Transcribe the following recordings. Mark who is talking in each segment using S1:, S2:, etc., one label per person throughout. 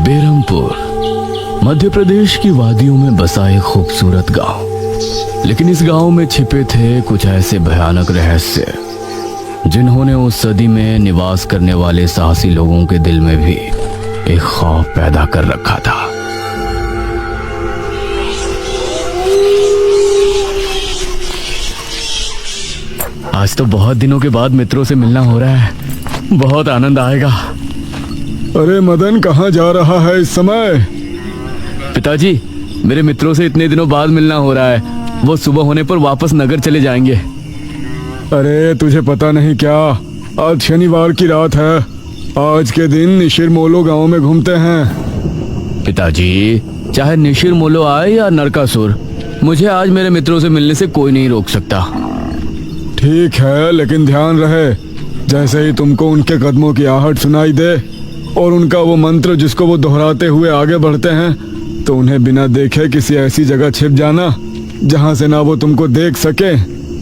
S1: बेरमपुर मध्य प्रदेश की वादियों में बसा एक खूबसूरत गांव। लेकिन इस गांव में छिपे थे कुछ ऐसे भयानक रहस्य जिन्होंने उस सदी में निवास करने वाले साहसी लोगों के दिल में भी एक खौफ पैदा कर रखा था। आज तो बहुत दिनों के बाद मित्रों से मिलना हो रहा है, बहुत आनंद आएगा।
S2: अरे मदन, कहाँ जा रहा है इस समय?
S1: पिताजी, मेरे मित्रों से इतने दिनों बाद मिलना हो रहा है। वो सुबह होने पर वापस नगर चले जाएंगे।
S2: अरे तुझे पता नहीं क्या, आज शनिवार की रात है। आज के दिन निशिर मोलो गांव में घूमते हैं।
S1: पिताजी, चाहे निशिर मोलो आए या नरकासुर, मुझे आज मेरे मित्रों से मिलने से कोई नहीं रोक सकता।
S2: ठीक है, लेकिन ध्यान रहे, जैसे ही तुमको उनके कदमों की आहट सुनाई दे और उनका वो मंत्र जिसको वो दोहराते हुए आगे बढ़ते हैं, तो उन्हें बिना देखे किसी ऐसी जगह छिप जाना जहां से ना वो तुमको देख सके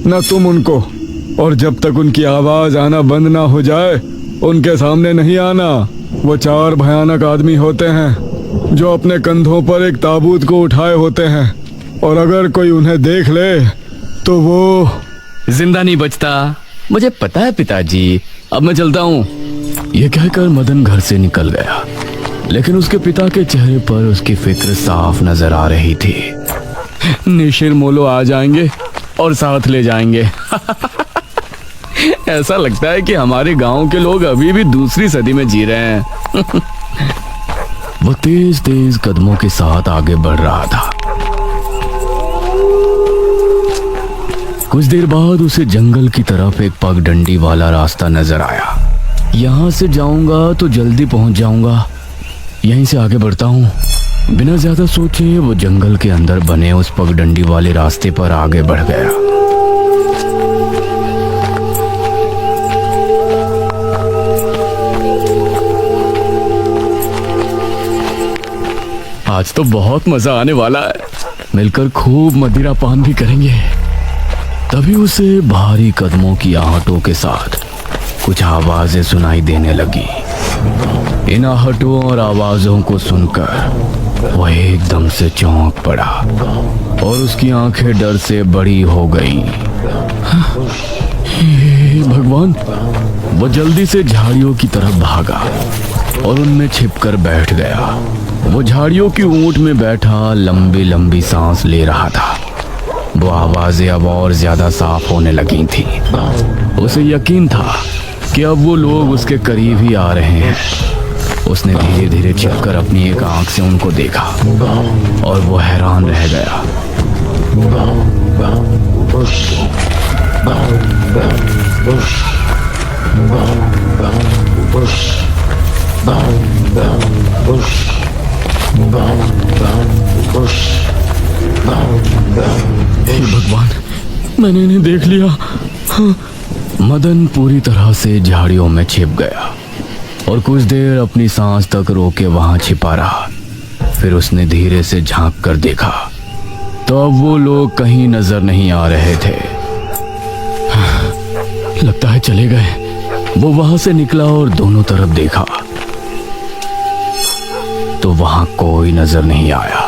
S2: ना तुम उनको। और जब तक उनकी आवाज आना बंद ना हो जाए, उनके सामने नहीं आना। वो 4 भयानक आदमी होते हैं जो अपने कंधों पर एक ताबूत को उठाए होते हैं, और अगर कोई उन्हें देख ले तो वो
S1: जिंदा नहीं बचता। मुझे पता है पिताजी, अब मैं चलता हूँ। यह कहकर मदन घर से निकल गया, लेकिन उसके पिता के चेहरे पर उसकी फिक्र साफ नजर आ रही थी। निशिर मोलो आ जाएंगे और साथ ले जाएंगे। ऐसा लगता है कि हमारे गांव के लोग अभी भी दूसरी सदी में जी रहे हैं। वो तेज तेज कदमों के साथ आगे बढ़ रहा था। कुछ देर बाद उसे जंगल की तरफ एक पगडंडी वाला रास्ता नजर आया। यहाँ से जाऊंगा तो जल्दी पहुंच जाऊंगा, यहीं से आगे बढ़ता हूँ। बिना ज्यादा सोचे वो जंगल के अंदर बने उस पगडंडी वाले रास्ते पर आगे बढ़ गया। आज तो बहुत मजा आने वाला है, मिलकर खूब मदिरा पान भी करेंगे। तभी उसे भारी कदमों की आहटों के साथ कुछ आवाजें सुनाई देने लगी। इन आहटों और आवाजों को सुनकर वह एकदम से चौंक पड़ा और उसकी आंखें डर से बड़ी हो गईं। हे भगवान! वो जल्दी से झाड़ियों की तरफ भागा और उनमें छिपकर बैठ गया। वो झाड़ियों की ऊंट में बैठा लंबी लंबी सांस ले रहा था। वो आवाजें अब और ज्यादा साफ होने लगी थी। उसे यकीन था कि अब वो लोग उसके करीब ही आ रहे हैं। उसने धीरे धीरे छिपकर अपनी एक आंख से उनको देखा और वो हैरान रह गया। हे भगवान, मैंने इन्हें देख लिया। हाँ। मदन पूरी तरह से झाड़ियों में छिप गया और कुछ देर अपनी सांस तक रोके वहां छिपा रहा। फिर उसने धीरे से झांक कर देखा तो अब वो लोग कहीं नजर नहीं आ रहे थे। लगता है चले गए। वो वहां से निकला और दोनों तरफ देखा तो वहां कोई नजर नहीं आया।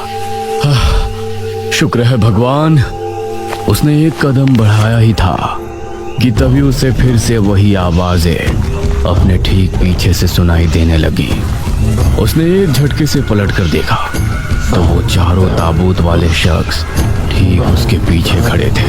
S1: शुक्र है भगवान, उसने एक कदम बढ़ाया ही था कि तभी उसे फिर से वही आवाजें अपने ठीक पीछे से सुनाई देने लगी। उसने एक झटके से पलटकर देखा तो वो चारों ताबूत वाले शख्स ठीक उसके पीछे खड़े थे।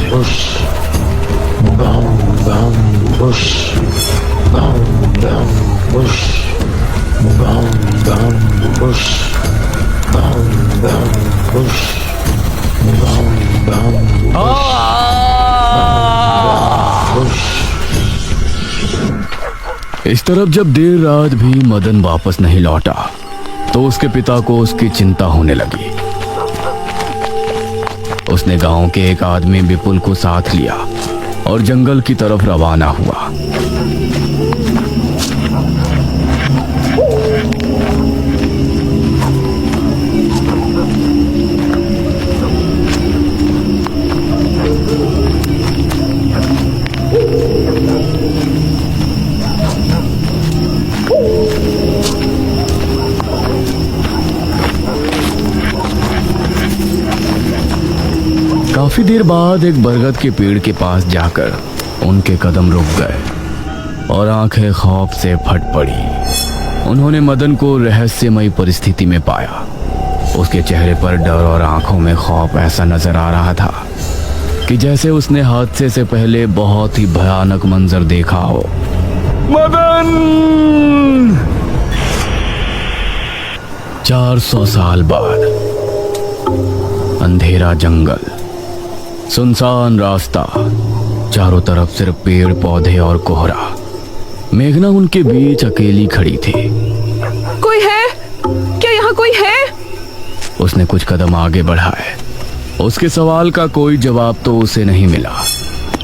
S1: इस तरफ जब देर रात भी मदन वापस नहीं लौटा तो उसके पिता को उसकी चिंता होने लगी। उसने गांव के एक आदमी विपुल को साथ लिया और जंगल की तरफ रवाना हुआ। काफी देर बाद एक बरगद के पेड़ के पास जाकर उनके कदम रुक गए और आंखें खौफ से फट पड़ी। उन्होंने मदन को रहस्यमयी परिस्थिति में पाया। उसके चेहरे पर डर और आंखों में खौफ ऐसा नजर आ रहा था कि जैसे उसने हादसे से पहले बहुत ही भयानक मंजर देखा हो। मदन! 400 साल बाद अंधेरा जंगल, सुनसान रास्ता, चारों तरफ सिर्फ पेड़ पौधे और कोहरा। मेघना उनके बीच अकेली खड़ी थी।
S3: कोई है? क्या यहाँ कोई है?
S1: उसने कुछ कदम आगे बढ़ाए। उसके सवाल का कोई जवाब तो उसे नहीं मिला,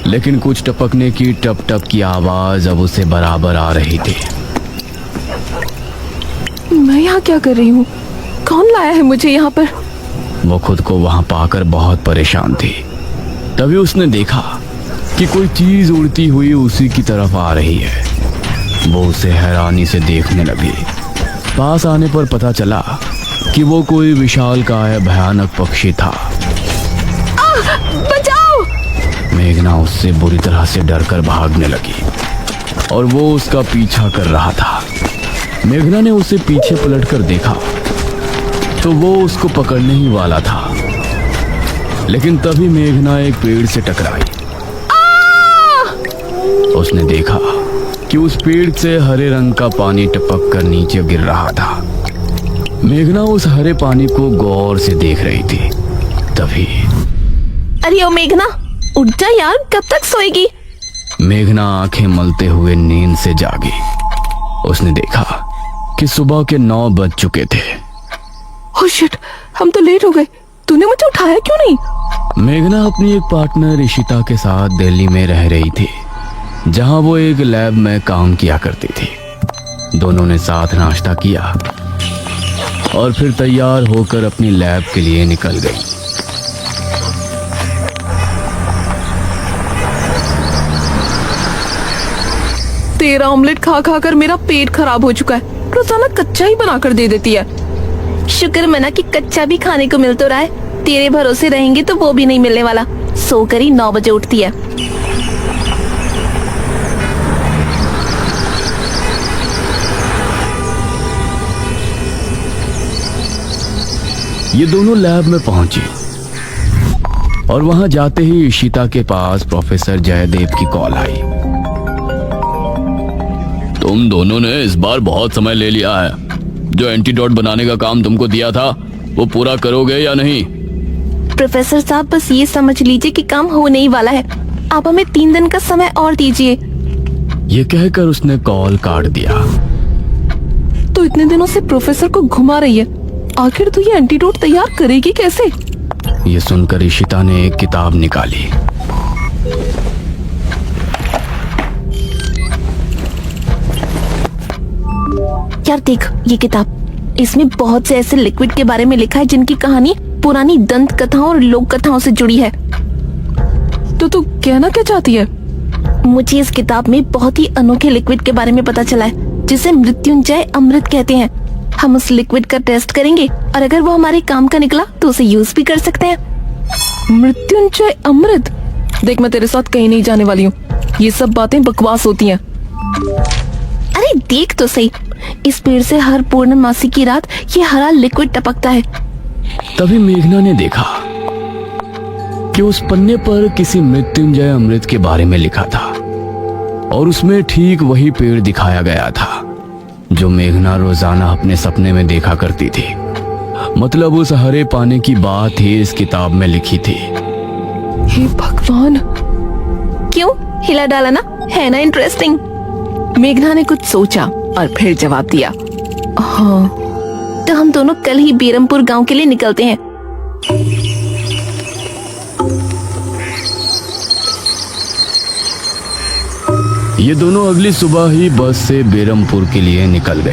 S1: लेकिन कुछ टपकने की टप टप की आवाज अब उसे बराबर आ रही थी।
S3: मैं यहाँ क्या कर रही हूँ? कौन लाया है मुझे यहाँ पर?
S1: वो खुद को वहां पाकर बहुत परेशान थी। तभी उसने देखा कि कोई चीज उड़ती हुई उसी की तरफ आ रही है। वो उसे हैरानी से देखने लगी। पास आने पर पता चला कि वो कोई विशालकाय भयानक पक्षी था।
S3: बचाओ!
S1: मेघना उससे बुरी तरह से डरकर भागने लगी और वो उसका पीछा कर रहा था। मेघना ने उसे पीछे पलटकर देखा तो वो उसको पकड़ने ही वाला था, लेकिन तभी मेघना एक पेड़ से टकराई। उसने देखा कि उस पेड़ से हरे रंग का पानी टपक कर नीचे गिर रहा था। मेघना उस हरे पानी को गौर से देख रही थी। तभी
S3: अरे ओ मेघना, उठ जा यार, कब तक सोएगी?
S1: मेघना आंखें मलते हुए नींद से जागी। उसने देखा कि सुबह के 9 बज चुके थे।
S3: ओह शिट, हम तो लेट हो गए। तूने मुझे उठाया क्यों नहीं?
S1: मेघना अपनी एक पार्टनर इशिता के साथ दिल्ली में रह रही थी, जहां वो एक लैब में काम किया करती थी। दोनों ने साथ नाश्ता किया और फिर तैयार होकर अपनी लैब के लिए निकल गई।
S3: तेरा ऑमलेट खा खा कर मेरा पेट खराब हो चुका है। रोजाना कच्चा ही बना कर दे देती है। शुक्र मना कि कच्चा भी खाने को मिल तो रहा है। तेरे भरोसे रहेंगे तो वो भी नहीं मिलने वाला। सोकर ही 9 बजे उठती है।
S1: ये दोनों लैब में पहुंची और वहां जाते ही इशिता के पास प्रोफेसर जयदेव की कॉल आई। तुम दोनों ने इस बार बहुत समय ले लिया है। जो एंटीडोट बनाने का काम तुमको दिया था वो पूरा करोगे या नहीं?
S3: प्रोफेसर साहब, बस ये समझ लीजिए कि काम होने ही वाला है। आप हमें 3 दिन का समय और दीजिए।
S1: ये कहकर उसने कॉल काट दिया।
S3: तो इतने दिनों से प्रोफेसर को घुमा रही है, आखिर तो ये एंटीडोट तैयार करेगी कैसे?
S1: ये सुनकर इशिता ने एक किताब निकाली।
S3: यार देख ये किताब, इसमें बहुत से ऐसे लिक्विड के बारे में लिखा है जिनकी कहानी पुरानी दंत कथाओं और लोक कथाओं से जुड़ी है। तो तू कहना क्या चाहती है? मुझे इस किताब में बहुत ही अनोखे लिक्विड के बारे में पता चला है, जिसे मृत्युंजय अमृत कहते हैं। हम उस लिक्विड का टेस्ट करेंगे और अगर वो हमारे काम का निकला तो उसे यूज भी कर सकते हैं। मृत्युंजय अमृत? देख, मैं तेरे साथ कहीं नहीं जाने वाली हूँ। ये सब बातें बकवास होती हैं। अरे देख तो सही, इस पेड़ से हर पूर्णमासी की रात ये हरा लिक्विड टपकता है।
S1: तभी मेघना ने देखा कि उस पन्ने पर किसी मृत्युंजय अमृत के बारे में लिखा था और उसमें ठीक वही पेड़ दिखाया गया था जो मेघना रोजाना अपने सपने में देखा करती थी। मतलब उस हरे पानी की बात ही इस किताब में लिखी थी।
S3: हे भगवान, क्यों हिला डाला ना? है ना इंटरेस्टिंग? मेघना ने कुछ सोचा और फिर जवाब दिया, हाँ, तो हम दोनों कल ही बेरमपुर गांव के लिए निकलते हैं।
S1: ये दोनों अगली सुबह ही बस से बेरमपुर के लिए निकल गई।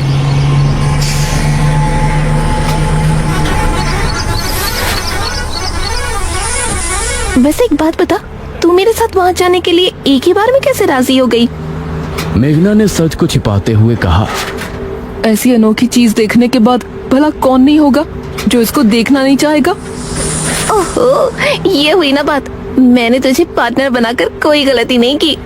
S3: वैसे एक बात बता, तू मेरे साथ वहाँ जाने के लिए एक ही बार में कैसे राजी हो गई?
S1: मेघना ने सच को छिपाते हुए कहा,
S3: ऐसी अनोखी चीज देखने के बाद भला कौन नहीं होगा जो इसको देखना नहीं चाहेगा? ओहो, ये हुई ना बात। मैंने तुझे पार्टनर बनाकर कोई गलती नहीं की।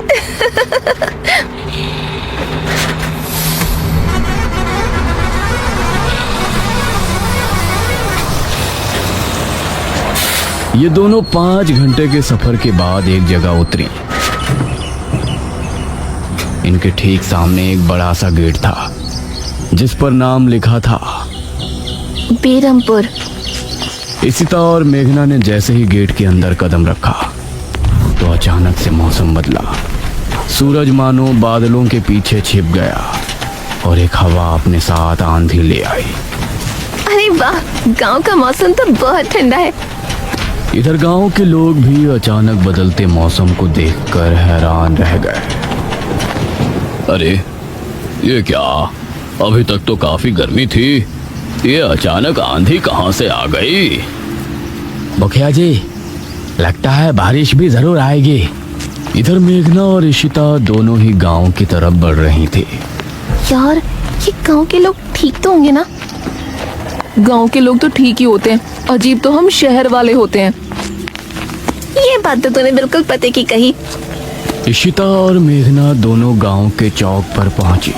S1: ये दोनों 5 घंटे के सफर के बाद एक जगह उतरी। इनके ठीक सामने एक बड़ा सा गेट था जिस पर नाम लिखा था
S3: बेरमपुर।
S1: इशिता और मेघना ने जैसे ही गेट के अंदर कदम रखा तो अचानक से मौसम बदला। सूरज मानो बादलों के पीछे छिप गया और एक हवा अपने साथ आंधी ले आई।
S3: अरे वाह, गांव का मौसम तो बहुत ठंडा है।
S1: इधर गांव के लोग भी अचानक बदलते मौसम को देखकर हैरान रह गए। अरे ये क्या, अभी तक तो काफी गर्मी थी, ये अचानक आंधी कहां से आ गई? मुखिया जी, लगता है बारिश भी जरूर आएगी। इधर मेघना और इशिता दोनों ही गांव की तरफ बढ़ रही थी।
S3: यार, ये गांव के लोग ठीक तो होंगे ना?
S4: गांव के लोग तो ठीक ही होते हैं, अजीब तो हम शहर वाले होते हैं।
S3: ये बात तो तूने बिल्कुल पते की कही।
S1: इशिता और मेघना दोनों गांव के चौक पर पहुंची।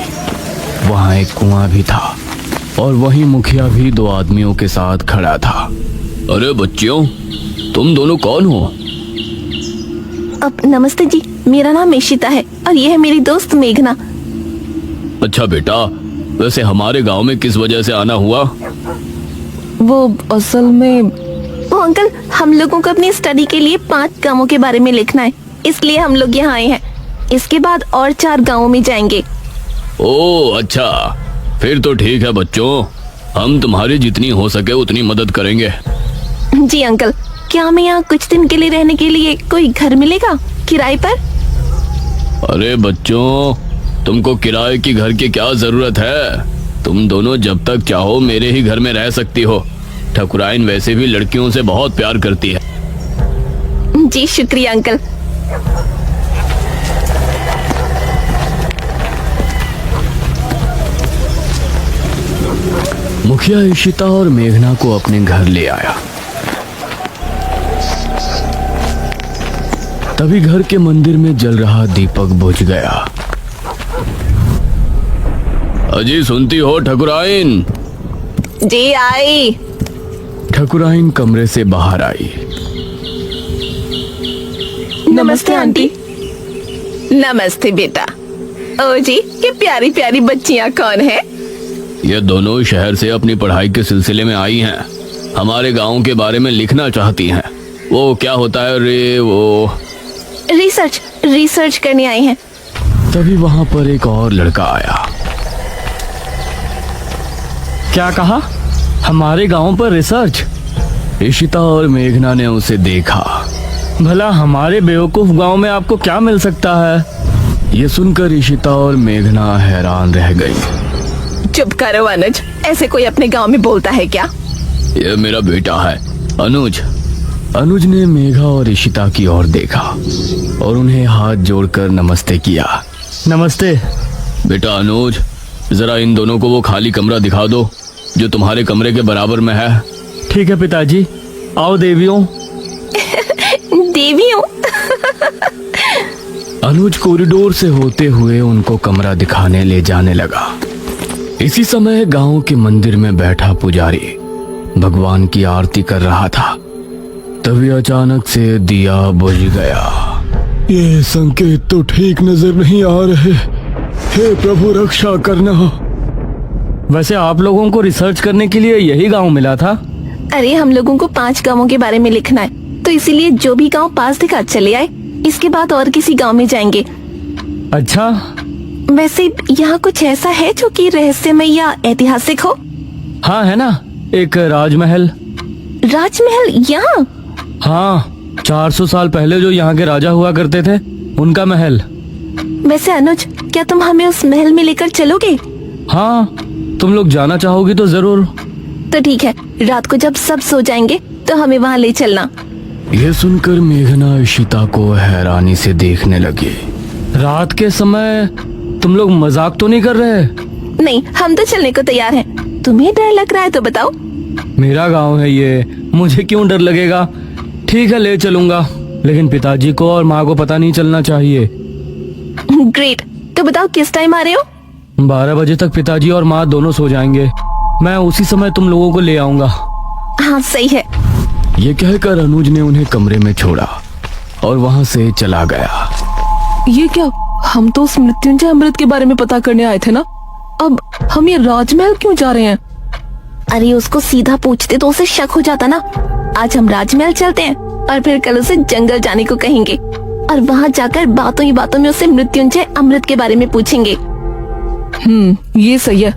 S1: वहां एक कुआं भी था और वहीं मुखिया भी 2 आदमियों के साथ खड़ा था। अरे बच्चियों, तुम दोनों कौन हो?
S3: अब नमस्ते जी, मेरा नाम इशिता है और ये है मेरी दोस्त मेघना।
S1: अच्छा बेटा, वैसे हमारे गांव में किस वजह से आना हुआ?
S4: वो असल में
S3: वो अंकल, हम लोगों को अपनी स्टडी के लिए 5 गांवों के बारे में लिखना है, इसलिए हम लोग यहाँ आए हैं। इसके बाद और 4 गांवों में जाएंगे।
S1: ओह अच्छा, फिर तो ठीक है बच्चों, हम तुम्हारी जितनी हो सके उतनी मदद करेंगे।
S3: जी अंकल, क्या हमें यहाँ कुछ दिन के लिए रहने के लिए कोई घर मिलेगा किराए पर?
S1: अरे बच्चों, तुमको किराए की घर की क्या जरूरत है? तुम दोनों जब तक चाहो मेरे ही घर में रह सकती हो। ठकुराइन वैसे भी लड़कियों से बहुत प्यार करती है।
S3: जी शुक्रिया अंकल।
S1: मुखिया इशिता और मेघना को अपने घर ले आया। तभी घर के मंदिर में जल रहा दीपक बुझ गया। अजी सुनती हो ठकुराइन?
S3: जी आई।
S1: ठकुराइन कमरे से बाहर आई।
S3: नमस्ते आंटी। नमस्ते बेटा। ओ जी, ये प्यारी प्यारी बच्चियां कौन है?
S1: ये दोनों शहर से अपनी पढ़ाई के सिलसिले में आई हैं। हमारे गांव के बारे में लिखना चाहती हैं। वो क्या होता है रे, वो
S3: रिसर्च करने आए हैं।
S1: तभी वहां पर एक और लड़का आया। क्या कहा? हमारे गांव पर रिसर्च? इशिता और मेघना ने उसे देखा। भला हमारे बेवकूफ गांव में आपको क्या मिल सकता है? ये सुनकर इशिता और मेघना हैरान रह गई।
S3: चुप करो अनुज, ऐसे कोई अपने गांव में बोलता है क्या?
S1: ये मेरा बेटा है अनुज। अनुज ने मेघा और इशिता की ओर देखा और उन्हें हाथ जोड़कर नमस्ते किया। नमस्ते बेटा अनुज, जरा इन दोनों को वो खाली कमरा दिखा दो जो तुम्हारे कमरे के बराबर में है। ठीक है पिताजी, आओ देवियों।
S3: देवियों?
S1: अनुज कॉरिडोर से होते हुए उनको कमरा दिखाने ले जाने लगा। इसी समय गांव के मंदिर में बैठा पुजारी भगवान की आरती कर रहा था। तभी अचानक से दिया बुझ गया।
S2: ये संकेत तो ठीक नजर नहीं आ रहे। हे प्रभु, रक्षा करना।
S1: वैसे आप लोगों को रिसर्च करने के लिए यही गांव मिला था?
S3: अरे हम लोगों को 5 गांवों के बारे में लिखना है, तो इसीलिए जो भी गांव पास दिखा चले आए। इसके बाद और किसी गांव में जाएंगे।
S1: अच्छा,
S3: वैसे यहाँ कुछ ऐसा है जो कि रहस्यमय या ऐतिहासिक हो?
S1: हाँ है ना, एक राजमहल।
S3: राजमहल यहाँ?
S1: हाँ, 400 साल पहले जो यहाँ के राजा हुआ करते थे, उनका महल।
S3: वैसे अनुज, क्या तुम हमें उस महल में लेकर चलोगे?
S1: हाँ, तुम लोग जाना चाहोगी तो जरूर।
S3: तो ठीक है, रात को जब सब सो जाएंगे तो हमें वहाँ ले चलना।
S1: यह सुनकर मेघना इशिता को हैरानी से देखने लगी। रात के समय तुम लोग मजाक तो नहीं कर रहे?
S3: नहीं, हम तो चलने को तैयार हैं। तुम्हें डर लग रहा है तो बताओ।
S1: मेरा गांव है ये, मुझे क्यों डर लगेगा? ठीक है, ले चलूंगा, लेकिन पिताजी को और माँ को पता नहीं चलना चाहिए।
S3: ग्रेट। तो बताओ किस टाइम आ रहे हो?
S1: 12 बजे तक पिताजी और माँ दोनों सो जाएंगे। मैं उसी समय तुम लोगों को ले आऊंगा।
S3: हाँ सही है।
S1: ये कहकर अनुज ने उन्हें कमरे में छोड़ा और वहां से चला गया।
S4: ये क्या? हम तो उस मृत्युंजय अमृत के बारे में पता करने आए थे ना। अब हम ये राजमहल क्यों जा रहे हैं?
S3: अरे उसको सीधा पूछते तो उसे शक हो जाता ना। आज हम राजमहल चलते हैं और फिर कल उसे जंगल जाने को कहेंगे और वहाँ जाकर बातों ही बातों में उसे मृत्युंजय अमृत के बारे में पूछेंगे।
S4: ये सही है।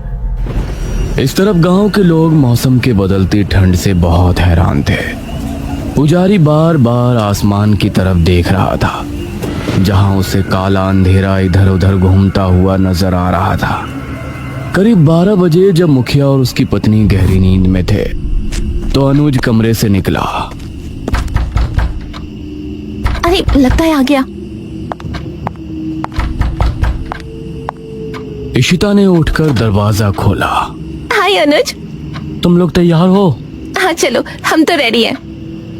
S1: इस तरफ गांव के लोग मौसम के बदलती ठंड से बहुत हैरान थे। पुजारी बार बार आसमान की तरफ देख रहा था, जहां उसे काला अंधेरा इधर उधर घूमता हुआ नजर आ रहा था। करीब 12 बजे जब मुखिया और उसकी पत्नी गहरी नींद में थे, तो अनुज कमरे से निकला।
S3: अरे लगता है आ गया।
S1: इशिता ने उठकर दरवाजा खोला।
S3: हाय अनुज।
S1: तुम लोग तैयार हो?
S3: हाँ चलो, हम तो रेडी हैं।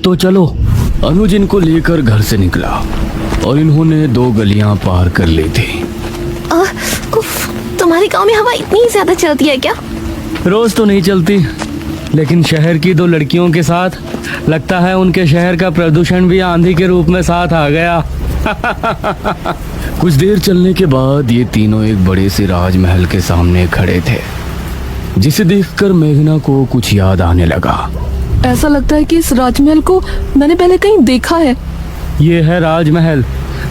S1: तो चलो। अनुज इनको लेकर घर से निकला और इन्होंने 2 गलियां पार कर ली थी।
S3: उफ, तुम्हारे गांव में हवा इतनी ज्यादा चलती है क्या?
S1: रोज तो नहीं चलती, लेकिन शहर की 2 लड़कियों के साथ लगता है उनके शहर का प्रदूषण भी आंधी के रूप में साथ आ गया। कुछ देर चलने के बाद ये तीनों एक बड़े से राजमहल के सामने खड़े थे, जिसे देखकर मेघना को कुछ याद आने लगा।
S4: ऐसा लगता है कि इस राजमहल को मैंने पहले कहीं देखा है।
S1: ये है राजमहल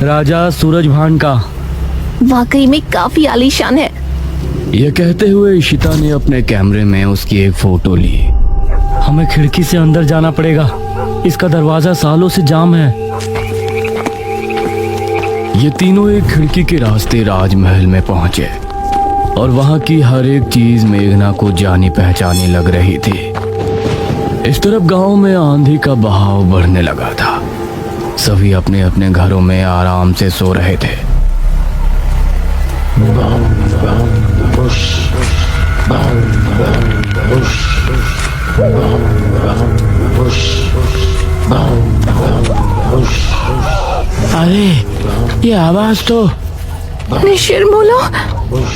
S1: राजा सूरजभान का।
S3: वाकई में काफी आलीशान है।
S1: यह कहते हुए इशिता ने अपने कैमरे में उसकी एक फोटो ली। हमें खिड़की से अंदर जाना पड़ेगा, इसका दरवाजा सालों से जाम है। ये तीनों एक खिड़की के रास्ते राजमहल में पहुंचे और वहां की हर एक चीज मेघना को जानी पहचानी लग रही थी। इस तरफ गांव में आंधी का बहाव बढ़ने लगा था। सभी अपने अपने घरों में आराम से सो रहे थे। अरे ये आवाज तो
S3: निशिरमोलो।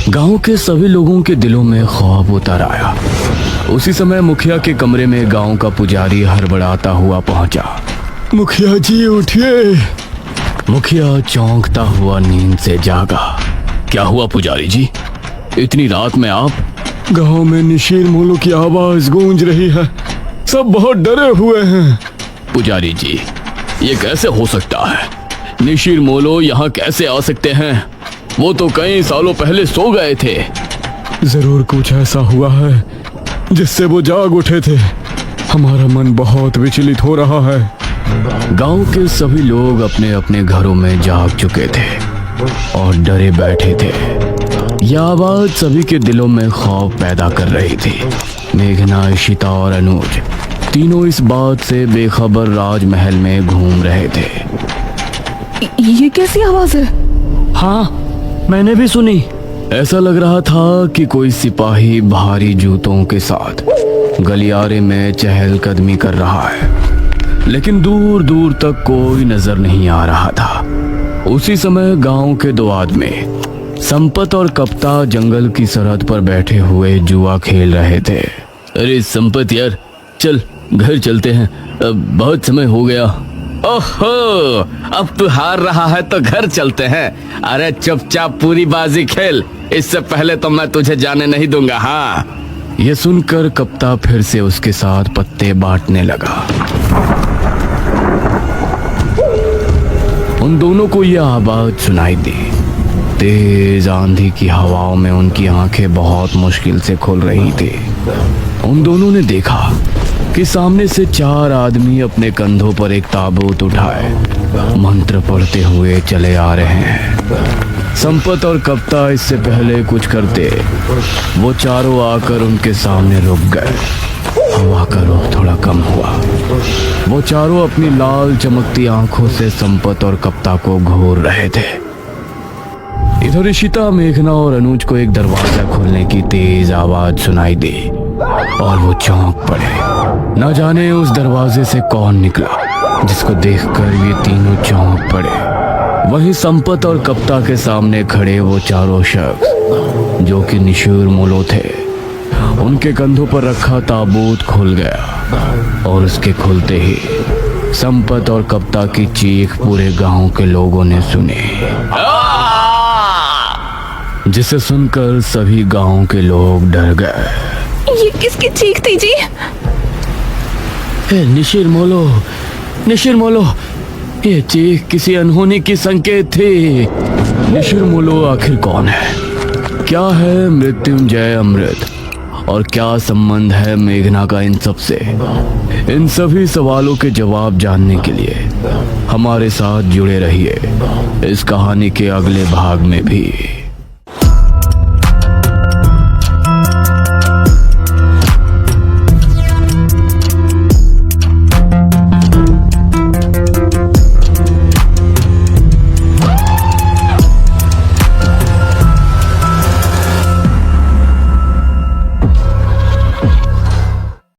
S1: गांव के सभी लोगों के दिलों में खौफ उतर आया। उसी समय मुखिया के कमरे में गांव का पुजारी हड़बड़ाता हुआ पहुंचा।
S2: मुखिया जी उठिए।
S1: मुखिया चौंकता हुआ नींद से जागा। क्या हुआ पुजारी जी, इतनी रात में आप?
S2: गांव में निशीर मोलो की आवाज गूंज रही है, सब बहुत डरे हुए हैं।
S1: पुजारी जी, ये कैसे हो सकता है? निशीर मोलो यहाँ कैसे आ सकते हैं? वो तो कई सालों पहले सो गए थे।
S2: जरूर कुछ ऐसा हुआ है जिससे वो जाग उठे थे। हमारा मन बहुत विचलित हो रहा है।
S1: गांव के सभी लोग अपने अपने घरों में जाग चुके थे और डरे बैठे थे। यह आवाज सभी के दिलों में खौफ पैदा कर रही थी। मेघना, इशिता और अनुज तीनों इस बात से बेखबर राजमहल में घूम रहे थे।
S4: ये कैसी आवाज है?
S1: हाँ, मैंने भी सुनी। ऐसा लग रहा था कि कोई सिपाही भारी जूतों के साथ गलियारे में चहलकदमी कर रहा है, लेकिन दूर दूर तक कोई नजर नहीं आ रहा था। उसी समय गांव के 2 आदमी संपत और कप्ता जंगल की सरहद पर बैठे हुए जुआ खेल रहे थे। अरे संपत यार, चल घर चलते हैं, अब बहुत समय हो गया। ओहो, अब तू हार रहा है तो घर चलते हैं। अरे चुपचाप पूरी बाजी खेल, इससे पहले तो मैं तुझे जाने नहीं दूंगा। हाँ। ये सुनकर कप्ता फिर से उसके साथ पत्ते बांटने लगा। उन दोनों को यह आवाज सुनाई दी। तेज आंधी की हवाओं में उनकी आंखें बहुत मुश्किल से खुल रही थी। उन दोनों ने देखा कि सामने से 4 आदमी अपने कंधों पर एक ताबूत उठाए मंत्र पढ़ते हुए चले आ रहे हैं। संपत और कप्ता इससे पहले कुछ करते, वो चारों आकर उनके सामने रुक गए। हवा का रुख थोड़ा कम हुआ। वो चारों अपनी लाल चमकती आंखों से संपत और कप्ता को घूर रहे थे। इधर इशिता, मेघना और अनुज को एक दरवाजा खोलने की तेज आवाज सुनाई दी। और वो चौंक पड़े। न जाने उस दरवाजे से कौन निकला जिसको देखकर ये तीनों चौंक पड़े। वही संपत और कप्ता के सामने खड़े वो चारों शख्स जो कि निशूर मोलो थे। उनके कंधों पर रखा ताबूत खुल गया और उसके खुलते ही संपत और कप्ता की चीख पूरे गांव के लोगों ने सुनी, जिसे सुनकर सभी गांव के लोग डर गए।
S3: ये किसकी चीख थी जी?
S1: निशिर मोलो, ये चीख किसी अनहोनी की संकेत थी। निशिर मोलो आखिर कौन है? क्या है मृत्युंजय अमृत? और क्या संबंध है मेघना का इन सब से? इन सभी सवालों के जवाब जानने के लिए हमारे साथ जुड़े रहिए इस कहानी के अगले भाग में भी।